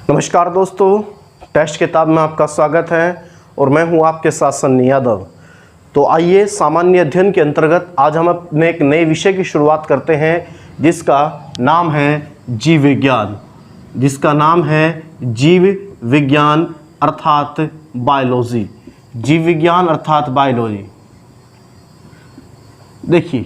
नमस्कार दोस्तों, टेस्ट किताब में आपका स्वागत है और मैं हूं आपके साथ सन्नी यादव। तो आइए सामान्य अध्ययन के अंतर्गत आज हम अपने एक नए विषय की शुरुआत करते हैं जिसका नाम है जीव विज्ञान। जिसका नाम है जीव विज्ञान अर्थात बायोलॉजी। जीव विज्ञान अर्थात बायोलॉजी। देखिए,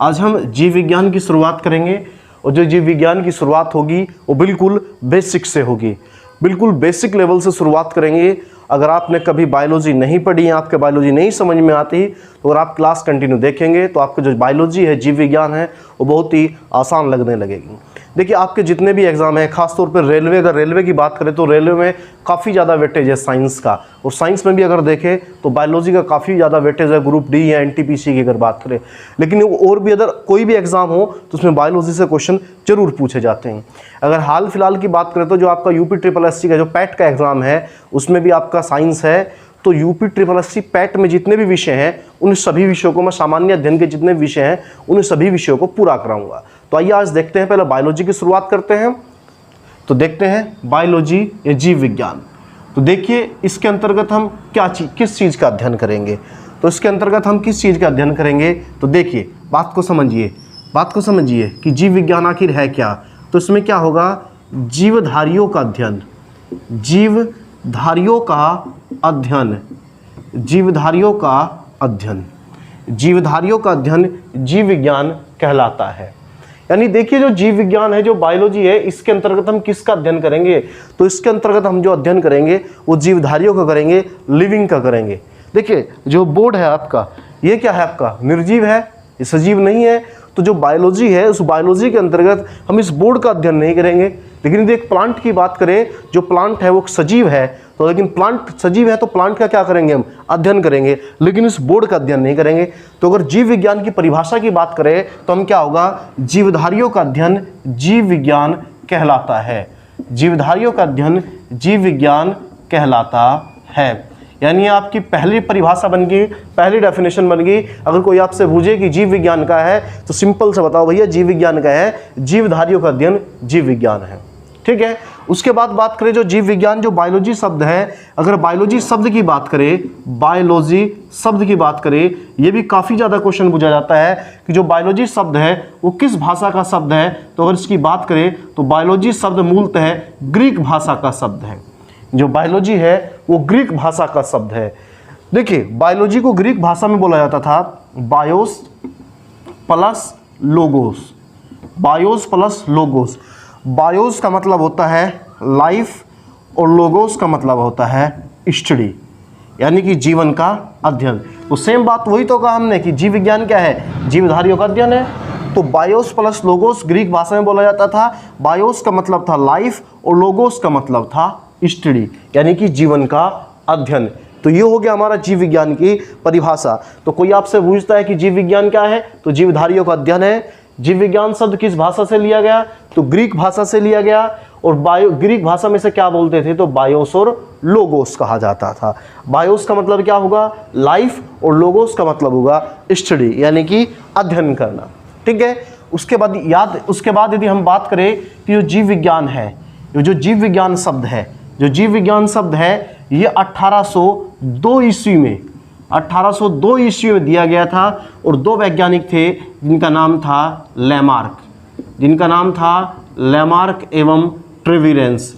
आज हम जीव विज्ञान की शुरुआत करेंगे और जो जीव विज्ञान की शुरुआत होगी वो बिल्कुल बेसिक से होगी। बिल्कुल बेसिक लेवल से शुरुआत करेंगे। अगर आपने कभी बायोलॉजी नहीं पढ़ी है, आपके बायोलॉजी नहीं समझ में आती, तो अगर आप क्लास कंटिन्यू देखेंगे तो आपको जो बायोलॉजी है, जीव विज्ञान है, वो बहुत ही आसान लगने लगेगी। देखिए, आपके जितने भी एग्जाम हैं, खासतौर पर रेलवे, अगर रेलवे की बात करें तो रेलवे में काफ़ी ज़्यादा वेटेज है साइंस का, और साइंस में भी अगर देखें तो बायोलॉजी का काफ़ी ज़्यादा वेटेज है। ग्रुप डी या एनटीपीसी की अगर बात करें, लेकिन और भी अगर कोई भी एग्जाम हो तो उसमें बायोलॉजी से क्वेश्चन जरूर पूछे जाते हैं। अगर हाल फिलहाल की बात करें तो जो आपका UPSSC का जो पैट का एग्ज़ाम है उसमें भी आपका साइंस है। तो UPSSC पैट में जितने भी विषय हैं उन सभी विषयों को मैं, सामान्य अध्ययन के जितने विषय हैं उन सभी विषयों को पूरा कराऊंगा। तो आइए आज देखते हैं, पहले बायोलॉजी की शुरुआत करते हैं। तो देखते हैं बायोलॉजी या जीव विज्ञान। तो देखिए, इसके अंतर्गत हम किस चीज़ का अध्ययन करेंगे। तो इसके अंतर्गत हम किस चीज़ का अध्ययन करेंगे, तो देखिए बात को समझिए कि जीव विज्ञान आखिर है क्या। तो इसमें क्या होगा, जीवधारियों का अध्ययन, जीवधारियों का अध्ययन जीव विज्ञान कहलाता है। यानी देखिए, जो जीव विज्ञान है, जो बायोलॉजी है, इसके अंतर्गत हम किसका अध्ययन करेंगे, तो इसके अंतर्गत हम जो अध्ययन करेंगे वो जीवधारियों का करेंगे, लिविंग का करेंगे। देखिए, जो बोर्ड है आपका, ये क्या है, आपका निर्जीव है, ये सजीव नहीं है। तो जो बायोलॉजी है, उस बायोलॉजी के अंतर्गत हम इस बोर्ड का अध्ययन नहीं करेंगे। लेकिन यदि एक प्लांट की बात करें, जो प्लांट है वो सजीव है, तो लेकिन प्लांट सजीव है तो प्लांट का क्या करेंगे, हम अध्ययन करेंगे, लेकिन इस बोर्ड का अध्ययन नहीं करेंगे। तो अगर जीव विज्ञान की परिभाषा की बात करें तो हम क्या होगा, जीवधारियों का अध्ययन जीव विज्ञान कहलाता है। जीवधारियों का अध्ययन जीव विज्ञान कहलाता है। यानी आपकी पहली परिभाषा बन गई, पहली डेफिनेशन बन गई। अगर कोई आपसे पूछे कि जीव विज्ञान का है तो सिंपल से बताओ भैया, जीव विज्ञान का है, जीवधारियों का अध्ययन जीव विज्ञान है। ठीक है। उसके बाद बात करें जो जीव विज्ञान, जो बायोलॉजी शब्द है, अगर बायोलॉजी शब्द की बात करें, ये भी काफ़ी ज़्यादा क्वेश्चन पूछा जाता है कि जो बायोलॉजी शब्द है वो किस भाषा का शब्द है। तो अगर इसकी बात करें तो बायोलॉजी शब्द मूलतः ग्रीक भाषा का शब्द है। जो बायोलॉजी है वो ग्रीक भाषा का शब्द है। देखिए, बायोलॉजी को ग्रीक भाषा में बोला जाता था बायोस प्लस लोगोस। बायोस का मतलब होता है लाइफ और लोगोस का मतलब होता है स्टडी, यानी कि जीवन का अध्ययन। तो सेम बात वही तो कहा हमने कि जीव विज्ञान क्या है, जीवधारियों का अध्ययन है। तो बायोस प्लस लोगोस ग्रीक भाषा में बोला जाता था। बायोस का मतलब था लाइफ और लोगोस का मतलब था स्टडी, यानी कि जीवन का अध्ययन। तो ये हो गया हमारा जीव विज्ञान की परिभाषा। तो कोई आपसे पूछता है कि जीव विज्ञान क्या है, तो जीवधारियों का अध्ययन है। जीव विज्ञान शब्द किस भाषा से लिया गया, तो ग्रीक भाषा से लिया गया। और ग्रीक भाषा में से क्या बोलते थे, तो बायोस और लोगोस कहा जाता था। बायोस का मतलब क्या होगा, लाइफ, और लोगोस का मतलब होगा स्टडी, यानी कि अध्ययन करना। ठीक है। उसके बाद यदि हम बात करें कि जो जीव विज्ञान है, जो जीव विज्ञान शब्द है, ये 1802 ईस्वी में दिया गया था। और दो वैज्ञानिक थे जिनका नाम था लेमार्क एवं ट्रेविरेंस।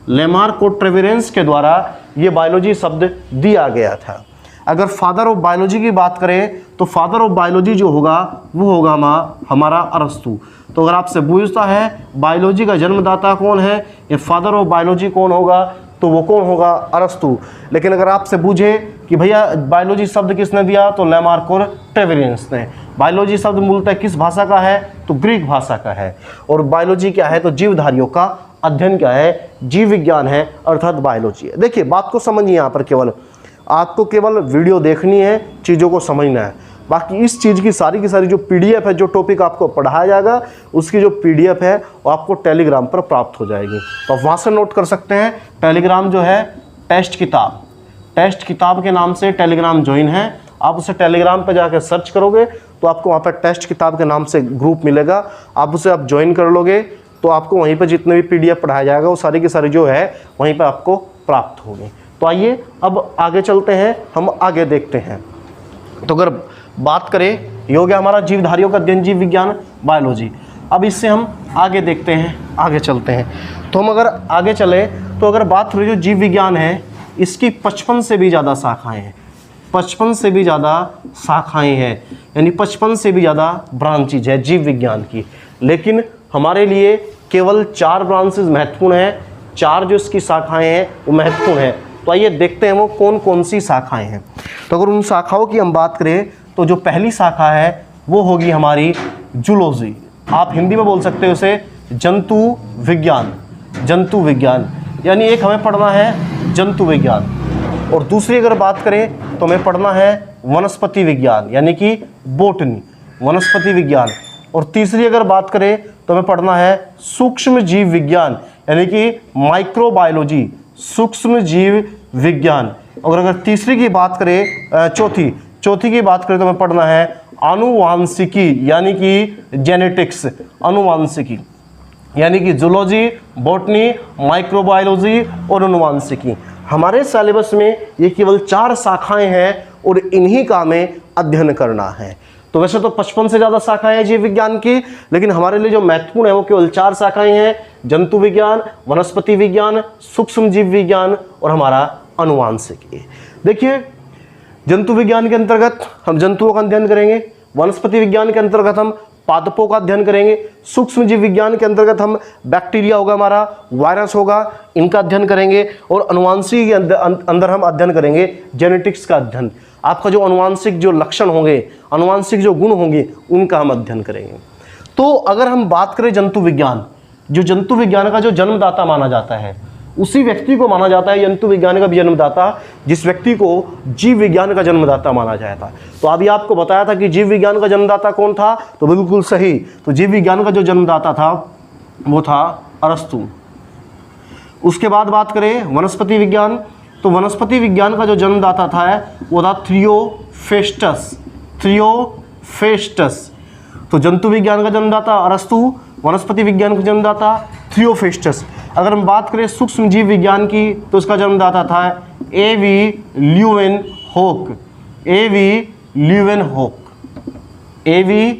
लेमार्क और ट्रेविरेंस के द्वारा ये बायोलॉजी शब्द दिया गया था। अगर फादर ऑफ बायोलॉजी की बात करें तो फादर ऑफ बायोलॉजी जो होगा वो होगा हमारा अरस्तु। तो अगर आपसे पूछता है बायोलॉजी का जन्मदाता कौन है या फादर ऑफ बायोलॉजी कौन होगा, तो वो कौन होगा, अरस्तु। लेकिन अगर आपसे पूछे कि भैया बायोलॉजी शब्द किसने दिया, तो लेमार्क और ट्रेविरेंस ने। बायोलॉजी शब्द मूलतः किस भाषा का है, तो ग्रीक भाषा का है। और बायोलॉजी क्या है, तो जीवधारियों का अध्ययन क्या है, जीव विज्ञान है, अर्थात बायोलॉजी है। देखिए, बात को समझिए, यहाँ पर आपको केवल वीडियो देखनी है, चीज़ों को समझना है। बाकी इस चीज़ की सारी जो PDF है, जो टॉपिक आपको पढ़ाया जाएगा, उसकी जो PDF है वो आपको टेलीग्राम पर प्राप्त हो जाएगी। तो आप वहाँ से नोट कर सकते हैं। टेलीग्राम जो है टेस्ट किताब के नाम से टेलीग्राम ज्वाइन है। आप उसे टेलीग्राम पर जाकर सर्च करोगे तो आपको वहाँ पर टेस्ट किताब के नाम से ग्रुप मिलेगा। आप उसे ज्वाइन कर लोगे तो आपको वहीं पर जितने भी PDF पढ़ाया जाएगा वो सारी की सारी जो है वहीं पर आपको प्राप्त होगी। तो आइए अब आगे चलते हैं, हम आगे देखते हैं। तो अगर बात करें, ये हो गया हमारा जीवधारियों का अध्ययन, जीव विज्ञान, बायोलॉजी। अब इससे हम आगे देखते हैं, आगे चलते हैं। तो हम अगर आगे चले तो अगर बात हो जो जीव विज्ञान है, इसकी 55 से भी ज़्यादा शाखाएँ हैं, 55 से भी ज़्यादा शाखाएँ हैं, यानी 55 से भी ज़्यादा ब्रांचेज है जीव विज्ञान की। लेकिन हमारे लिए केवल 4 ब्रांचेज महत्वपूर्ण हैं, 4 जो इसकी शाखाएँ हैं वो महत्वपूर्ण है। तो आइए देखते हैं वो कौन कौन सी शाखाएँ हैं। तो अगर उन शाखाओं की हम बात करें तो जो पहली शाखा है वो होगी हमारी जूलॉजी, आप हिंदी में बोल सकते हो उसे जंतु विज्ञान, जंतु विज्ञान, यानी एक हमें पढ़ना है जंतु विज्ञान, और दूसरी अगर बात करें तो हमें पढ़ना है वनस्पति विज्ञान यानी कि बोटनी, वनस्पति विज्ञान, और तीसरी अगर बात करें तो हमें पढ़ना है सूक्ष्म जीव विज्ञान यानी कि माइक्रोबायोलॉजी, सूक्ष्म जीव विज्ञान। और अगर तीसरी की बात करें, चौथी की बात करें तो हमें पढ़ना है आनुवांशिकी यानी कि जेनेटिक्स, आनुवांशिकी यानी कि जूलॉजी, बॉटनी, माइक्रोबायोलॉजी और आनुवांशिकी। हमारे सिलेबस में ये केवल 4 शाखाएं हैं और इन्हीं का हमें अध्ययन करना है। तो वैसे तो 55 से ज़्यादा शाखाएं हैं जीव विज्ञान की, लेकिन हमारे लिए जो महत्वपूर्ण है वो केवल 4 शाखाएं हैं, जंतु विज्ञान, वनस्पति विज्ञान, सूक्ष्म जीव विज्ञान और हमारा आनुवांशिकी। देखिए, जंतु विज्ञान के अंतर्गत हम जंतुओं का अध्ययन करेंगे, वनस्पति विज्ञान के अंतर्गत हम पादपों का अध्ययन करेंगे, सूक्ष्म जीव विज्ञान के अंतर्गत हम बैक्टीरिया होगा हमारा, वायरस होगा, इनका अध्ययन करेंगे, और आनुवांशिकी के अंदर हम अध्ययन करेंगे जेनेटिक्स का अध्ययन। आपका जो आनुवांशिक जो लक्षण होंगे, आनुवांशिक जो गुण होंगे, उनका हम अध्ययन करेंगे। तो अगर हम बात करें जंतु विज्ञान, जो जंतु विज्ञान का जो जन्मदाता माना जाता है, उसी व्यक्ति को माना जाता है जंतु विज्ञान का भी जन्मदाता, जिस व्यक्ति को जीव विज्ञान का जन्मदाता माना जाता है। तो अभी आपको बताया था कि जीव विज्ञान का जन्मदाता कौन था, तो बिल्कुल सही, तो जीव विज्ञान का जो जन्मदाता था वो था अरस्तु। उसके बाद बात करें वनस्पति विज्ञान, तो वनस्पति विज्ञान का जो जन्मदाता था वो था थियोफेस्टस, थियोफेस्टस। तो जंतु विज्ञान का जन्मदाता अरस्तु, वनस्पति विज्ञान का जन्मदाता थियोफेस्टस। अगर हम बात करें सूक्ष्म जीव विज्ञान की, तो उसका जन्मदाता था एवी ल्यूवेनहोक, एवी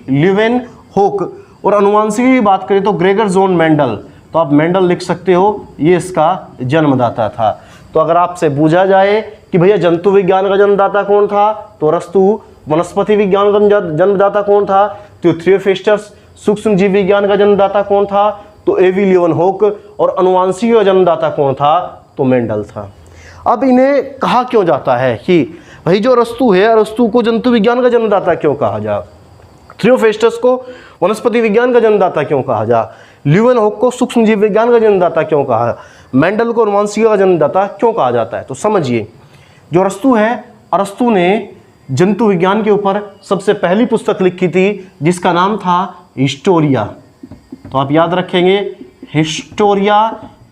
ल्यूवेनहोक। और आनुवांशिकी की बात करें तो ग्रेगर जोन मेंडल, तो आप मेंडल लिख सकते हो, ये इसका जन्मदाता था। तो अगर आपसे पूछा जाए कि भैया जंतु विज्ञान का जन्मदाता कौन था, तो अरस्तु, वनस्पति विज्ञान का जन्मदाता कौन था, तो थियोफेस्टस, सूक्ष्म जीव विज्ञान का जन्मदाता कौन था, तो एवी ल्यूवेनहोक, और आनुवांशिकी का जन्मदाता कौन था, तो मेंडल था। अब इन्हें कहा क्यों जाता है कि भाई जो अरस्तु है, अरस्तु को जंतु विज्ञान का जन्मदाता क्यों कहा जा, थियोफेस्टस को वनस्पति विज्ञान का जन्मदाता क्यों कहा जा, ल्यूवेनहोक को सूक्ष्म जीव विज्ञान का जन्मदाता क्यों कहा, मेंडल को आनुवांशिकी का जन्मदाता क्यों कहा जाता है। तो समझिए, जो अरस्तु है, अरस्तु ने जंतु विज्ञान के ऊपर सबसे पहली पुस्तक लिखी थी जिसका नाम था हिस्टोरिया। तो आप याद रखेंगे, Historia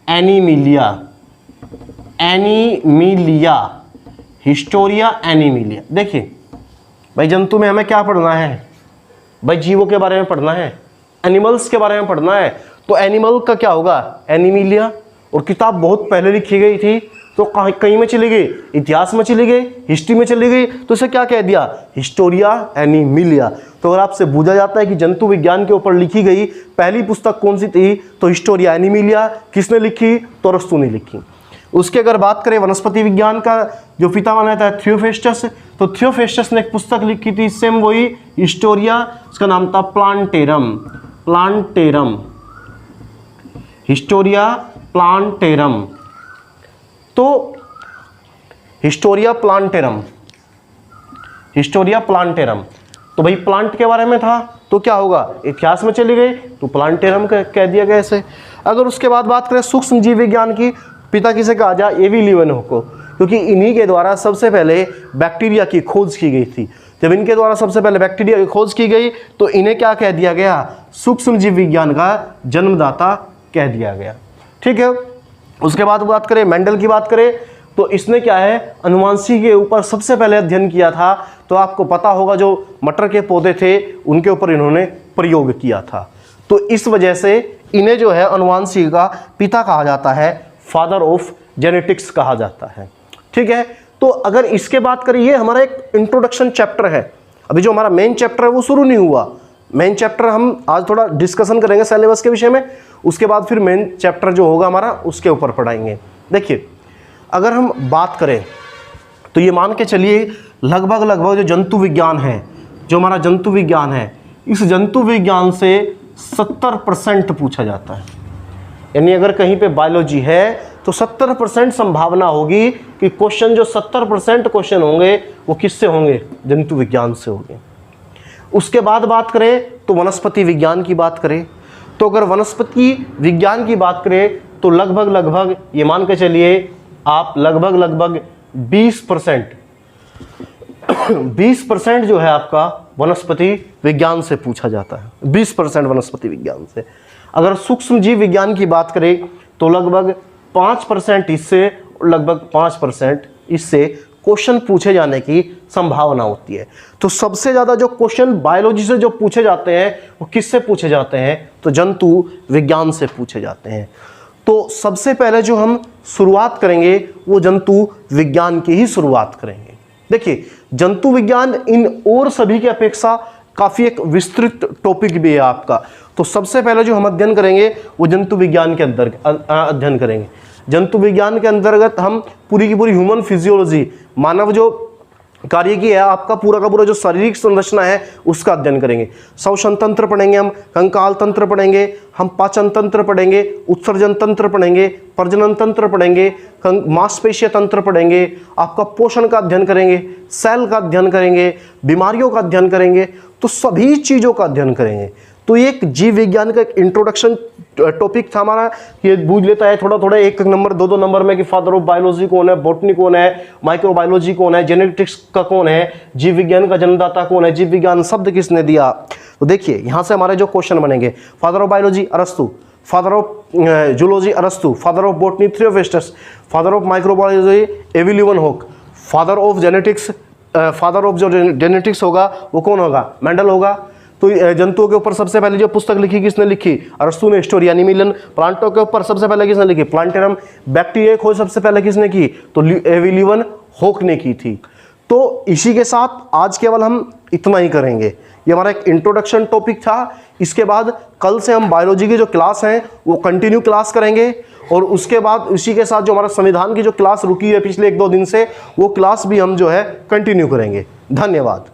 Animalia, Animalia, Historia Animalia. देखिए भाई, जंतु में हमें क्या पढ़ना है, भाई जीवों के बारे में पढ़ना है, एनिमल्स के बारे में पढ़ना है। तो एनिमल का क्या होगा, एनिमिलिया। और किताब बहुत पहले लिखी गई थी, तो कहीं में चली गई, इतिहास में चली गई, हिस्ट्री में चली गई, तो इसे क्या कह दिया, हिस्टोरिया एनिमिलिया। तो अगर आपसे पूछा जाता है कि जंतु विज्ञान के ऊपर लिखी गई पहली पुस्तक कौन सी थी, तो हिस्टोरिया एनिमिलिया। किसने लिखी, तो अरस्तु ने लिखी। उसके अगर बात करें वनस्पति विज्ञान का जो पिता माना जाता है थियोफेस्टस, तो थियोफेस्टस ने एक पुस्तक लिखी थी, सेम वही हिस्टोरिया, उसका नाम था प्लांटेरम, प्लांटेरम, हिस्टोरिया प्लांटेरम। तो हिस्टोरिया प्लांटेरम, हिस्टोरिया प्लांटेरम, तो भाई प्लांट के बारे में था, तो क्या होगा, इतिहास में चली गई, तो प्लांटेरम कह दिया गया ऐसे। अगर उसके बाद बात करें सूक्ष्म जीव विज्ञान की, पिता किसे कहा जाए, एवी ल्यूवेनहोक को, क्योंकि इन्हीं के द्वारा सबसे पहले बैक्टीरिया की खोज की गई थी। जब इनके द्वारा सबसे पहले बैक्टीरिया की खोज की गई, तो इन्हें क्या कह दिया गया, सूक्ष्म जीव विज्ञान का जन्मदाता कह दिया गया। ठीक है। उसके बाद बात करें मेंडल की बात करें, तो इसने क्या है, आनुवांशिकी के ऊपर सबसे पहले अध्ययन किया था। तो आपको पता होगा जो मटर के पौधे थे उनके ऊपर इन्होंने प्रयोग किया था। तो इस वजह से इन्हें जो है अनुवांशिकी का पिता कहा जाता है, फादर ऑफ जेनेटिक्स कहा जाता है। ठीक है, तो अगर इसके बात करें, ये हमारा एक इंट्रोडक्शन चैप्टर है। अभी जो हमारा मेन चैप्टर है वो शुरू नहीं हुआ। मेन चैप्टर हम आज थोड़ा डिस्कशन करेंगे सिलेबस के विषय में, उसके बाद फिर मेन चैप्टर जो होगा हमारा उसके ऊपर पढ़ाएंगे। देखिए, अगर हम बात करें तो ये मान के चलिए लगभग जो जंतु विज्ञान है, जो हमारा जंतु विज्ञान है, इस जंतु विज्ञान से 70% पूछा जाता है। यानी अगर कहीं पे बायोलॉजी है तो 70% संभावना होगी कि क्वेश्चन, जो 70% क्वेश्चन होंगे वो किससे होंगे? जंतु विज्ञान से होंगे। उसके बाद बात करें तो वनस्पति विज्ञान की बात करें, तो अगर वनस्पति विज्ञान की बात करें तो लगभग ये मान के चलिए आप लगभग 20% जो है आपका वनस्पति विज्ञान से पूछा जाता है। 20% वनस्पति विज्ञान से। अगर सूक्ष्म जीव विज्ञान की बात करें तो लगभग 5% इससे, लगभग 5% इससे क्वेश्चन पूछे जाने की संभावना होती है। तो सबसे ज़्यादा जो क्वेश्चन बायोलॉजी से जो पूछे जाते हैं वो किससे पूछे जाते हैं? तो जंतु विज्ञान से पूछे जाते हैं। तो सबसे पहले जो हम शुरुआत करेंगे वो जंतु विज्ञान की ही शुरुआत करेंगे। देखिए, जंतु विज्ञान इन और सभी की अपेक्षा काफ़ी एक विस्तृत टॉपिक भी है आपका। तो सबसे पहले जो हम अध्ययन करेंगे वो जंतु विज्ञान के अंदर अध्ययन करेंगे। जंतु विज्ञान के अंतर्गत हम पूरी की पूरी ह्यूमन फिजियोलॉजी, मानव जो कार्य की है आपका पूरा का पूरा जो शारीरिक संरचना है उसका अध्ययन करेंगे। श्वसन तंत्र पढ़ेंगे, हम कंकाल तंत्र पढ़ेंगे, हम पाचन तंत्र पढ़ेंगे, उत्सर्जन तंत्र पढ़ेंगे, प्रजनन तंत्र पढ़ेंगे, मांसपेशीय तंत्र पढ़ेंगे, आपका पोषण का अध्ययन करेंगे, सेल का अध्ययन करेंगे, बीमारियों का अध्ययन करेंगे। तो सभी चीज़ों का अध्ययन करेंगे। तो ये एक जीव विज्ञान का एक इंट्रोडक्शन टॉपिक था हमारा। ये बूझ लेता है थोड़ा एक नंबर 2 नंबर में कि फादर ऑफ बायोलॉजी कौन है, बॉटनी कौन है, माइक्रोबायोलॉजी कौन है, जेनेटिक्स का कौन है, जीव विज्ञान का जन्मदाता कौन है, जीव विज्ञान शब्द किसने दिया। तो देखिए यहाँ से हमारे जो क्वेश्चन बनेंगे, फादर ऑफ बायोलॉजी अरस्तु, फादर ऑफ जूलॉजी अरस्तु, father of botany Theophrastus, father of microbiology AV लीeuwenhoek, father of genetics, father of जो जेनेटिक्स होगा वो कौन होगा? मेंडल होगा। तो जंतुओं के ऊपर सबसे पहले जो पुस्तक लिखी किसने लिखी? अरस्तु ने, हिस्टोरिया निमिलन। प्लांटों के ऊपर सबसे पहले किसने लिखी? प्लांटेरम। बैक्टीरिया की खोज सबसे पहले किसने की? तो एवी लीeuwenhoek ने की थी। तो इसी के साथ आज केवल हम इतना ही करेंगे। ये हमारा एक इंट्रोडक्शन टॉपिक था। इसके बाद कल से हम बायोलॉजी की जो क्लास हैं वो कंटिन्यू क्लास करेंगे, और उसके बाद इसी के साथ जो हमारा संविधान की जो क्लास रुकी है पिछले 1-2 दिन से, वो क्लास भी हम जो है कंटिन्यू करेंगे। धन्यवाद।